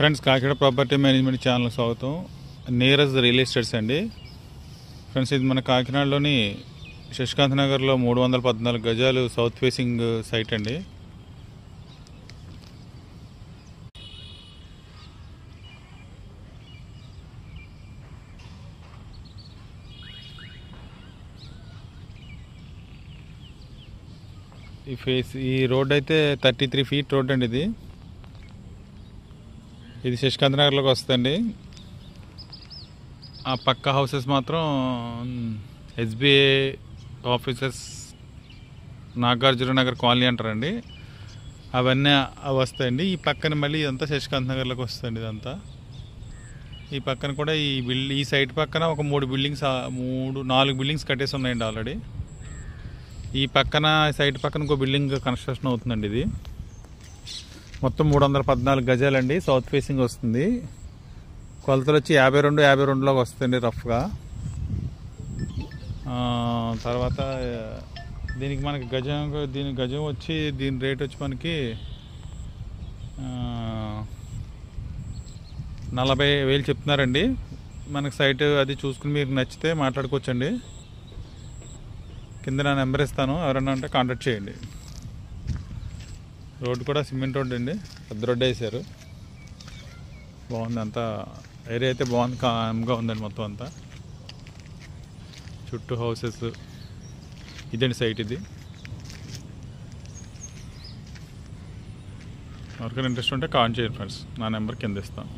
Friends, Kakinada property management channel స్వాగతం. Neeraj real estates అండి. Friends, ఇది మన కాకినాడలోని శశికాంత్ నగర్లో 314 గజాలు సౌత్ ఫేసింగ్ సైట్ అండి. ఈ రోడ్ అయితే 33 ఫీట్ రోడ్ అండి. ఇది శశికాంత్ నగర్లోకి వస్తుందండి. ఆ పక్క హౌసెస్ మాత్రం SBI offices, Nagarjuna Nagar colony అంటారండి. అవన్నీ వస్తాయండి. ఈ పక్కన మళ్ళీ ఇదంతా శశికాంత్ నగర్లోకి వస్తుంది. ఇదంతా ఈ పక్కన కూడా ఈ సైడ్ పక్కన ఒక 4 బిల్డింగ్స్ కట్టేసి ఉన్నాయండి ఆల్రెడీ. ఈ పక్కన సైడ్ పక్కన ఇంకో బిల్డింగ్ కన్స్ట్రక్షన్ అవుతుందండి. ఇది మొత్తం 314 గజాలండి. సౌత్ ఫేసింగ్ వస్తుంది. కొలతలు వచ్చి 52లోకి వస్తుంది రఫ్గా. తర్వాత దీనికి మనకి దీని గజం వచ్చి దీని రేట్ వచ్చి మనకి 40,000 చెప్తున్నారండి. మనకి సైట్ అది చూసుకుని మీకు నచ్చితే మాట్లాడుకోవచ్చండి. కింద నా నెంబర్ ఇస్తాను, ఎవరన్నా ఉంటే కాంటాక్ట్ చేయండి. రోడ్డు కూడా సిమెంట్ రోడ్ అండి, పెద్ద రోడ్డు వేసారు. బాగుంది, అంతా ఏరియా అయితే బాగుంది, కామ్గా ఉందండి మొత్తం అంతా. చుట్టూ హౌసెస్, ఇదండి సైట్. ఇది ఎవరికైనా ఇంట్రెస్ట్ ఉంటే కాల్ చేయండి ఫ్రెండ్స్, నా నెంబర్ కింద ఇస్తాను.